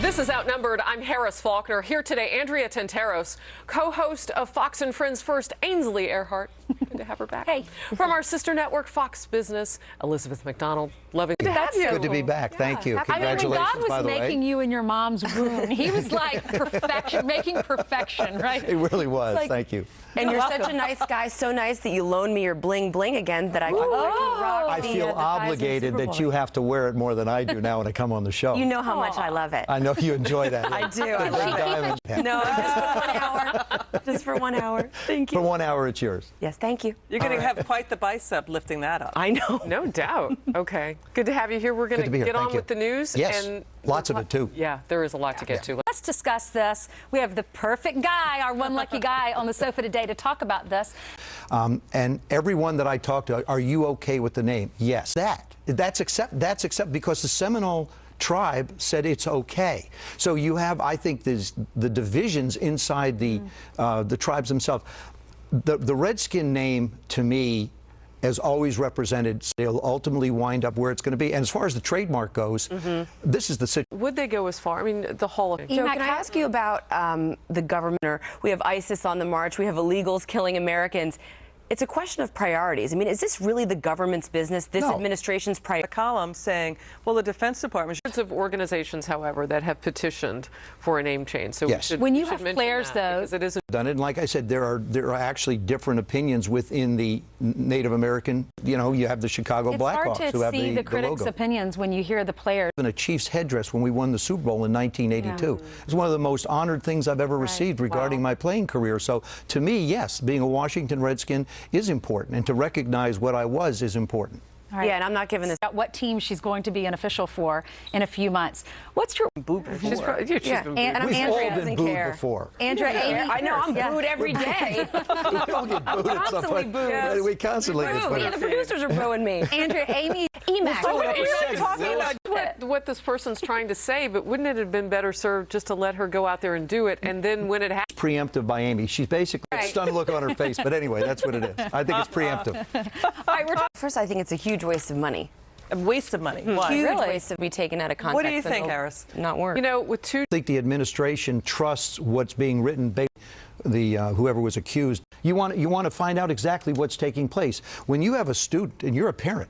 This is Outnumbered. I'm Harris Faulkner. Here today, Andrea Tantaros, co-host of Fox and Friends First, Ainsley Earhardt. Good to have her back. Hey. From our sister network, Fox Business, Elizabeth McDonald. Loving to have you. Good to be back. Thank you. Congratulations, I mean, when God was making you in your mom's womb, he was like perfection, making perfection, right? It really was. Like, thank you. And you're such a nice guy, so nice that you loaned me your bling bling again that I can rock I feel the obligated that you have to wear it more than I do now when I come on the show. You know how much I love it. I know you enjoy that. I do. I love it. No, just for 1 hour. Just for 1 hour. Thank you. For 1 hour, it's yours. Yes, thank you. You're going to have quite the bicep lifting that up. I know. No doubt. Okay. Good to have you here. We're going to get on with the news. Yes. And lots of it, too. Yeah, there is a lot to get to. Let's discuss this. We have the perfect guy, our one lucky guy, on the sofa today to talk about this. And everyone that I talk to, are you okay with the name? Yes. That's accept because the Seminole tribe said it's okay. So you have, I think, the divisions inside the tribes themselves. The Redskin name, to me, has always represented, they'll ultimately wind up where it's going to be. And as far as the trademark goes, this is the situation. Would they go as far? I mean, the whole... Joe, can I ask you about the government? We have ISIS on the march. We have illegals killing Americans. It's a question of priorities. I mean, is this really the government's business, this administration's priority? A column saying, well, the Defense Department... Hundreds of organizations, however, that have petitioned for a name change. So yes. When you have flares, though... Because it isn't done it. And like I said, there are actually different opinions within the Native American. You know, you have the Chicago Blackhawks who have the logo. It's hard to see the critics' opinions when you hear the players. In a Chiefs headdress when we won the Super Bowl in 1982. It's one of the most honored things I've ever received regarding my playing career. So to me, yes, being a Washington Redskin is important, and to recognize what I was is important. Right. Yeah, and I'm not giving this... What team she's going to be an official for in a few months. What's your... booed before. She's been booed. We've all been booed before. Andrea, Amy... I know, I'm booed every day. We all get booed at some point. Yes. We constantly get booed. Yeah, the producers are booing me. Andrea, Amy, Emac. You're talking about what this person's trying to say, but wouldn't it have been better served just to let her go out there and do it, and then when it happens... Preemptive by Amy. She's basically a stunned look on her face, but anyway, that's what it is. I think it's preemptive. All right, first, I think it's a huge waste of money. A waste of money. Why? Huge waste of be taken out of context. What do you think, Harris? Not work. You know, with two... I think the administration trusts what's being written based on whoever was accused. You want to find out exactly what's taking place. When you have a student and you're a parent,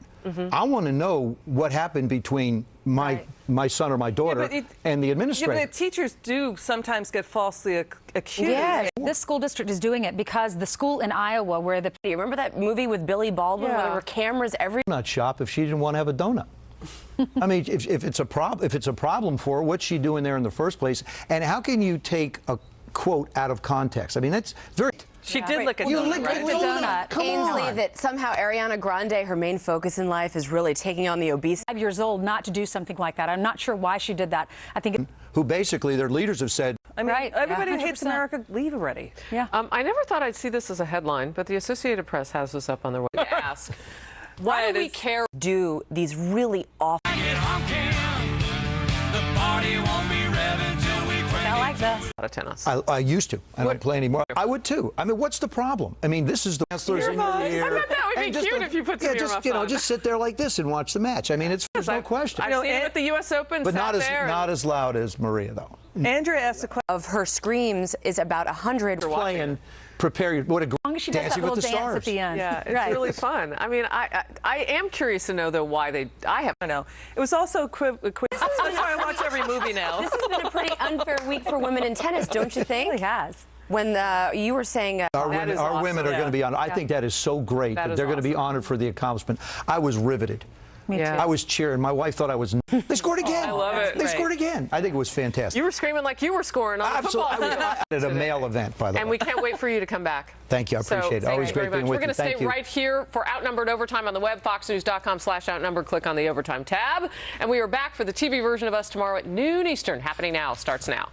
I want to know what happened between my son or my daughter and the administrator. Yeah, but teachers do sometimes get falsely accused. Yeah. This school district is doing it because the school in Iowa where the... You remember that movie with Billy Baldwin where there were cameras everywhere? Not shop if she didn't want to have a donut. I mean, if it's a problem for her, what's she doing there in the first place? And how can you take a quote out of context? I mean, that's very... She did lick a donut, right? donut. Come Ainsley, on. that somehow Ariana Grande, her main focus in life is really taking on the obesity. 5 years old not to do something like that. I'm not sure why she did that. I think... Who basically, their leaders have said... I mean, everybody who 100%. hates America, leave already. Yeah. I never thought I'd see this as a headline, but the Associated Press has this up on their website. Ask, why do we care? Do these really awful... I like this. Out of tennis. I used to. I don't play anymore. I would too. I mean, what's the problem? I mean, this is the chancellor's in your ear. I bet that would be cute if you put some just, you know, just sit there like this and watch the match. I mean, there's no question. I've seen it at the U.S. Open, but not as loud as Maria, though. Andrea asked a question. of her screams is about 100. Playing, prepare your... What a As long as she does that Dancing little with the dance Stars. at the end. Yeah, it's really fun. I mean, I am curious to know, though, why they... I know. It was also That's why I watch every movie now. This has been a pretty unfair week for women in tennis, don't you think? It really has. When you were saying... Our women are going to be honored. I think that is so great that they're going to be honored for the accomplishment. I was riveted. Me too. I was cheering. My wife thought I was... They scored again. I love it. They scored again. I think it was fantastic. You were screaming like you were scoring on the football field. At a male event, by the way. And we can't wait for you to come back. Thank you. I appreciate it. Always great being with you. We're going to stay right here for Outnumbered Overtime on the web, foxnews.com/outnumbered. Click on the Overtime tab. And we are back for the TV version of us tomorrow at noon Eastern. Happening now. Starts now.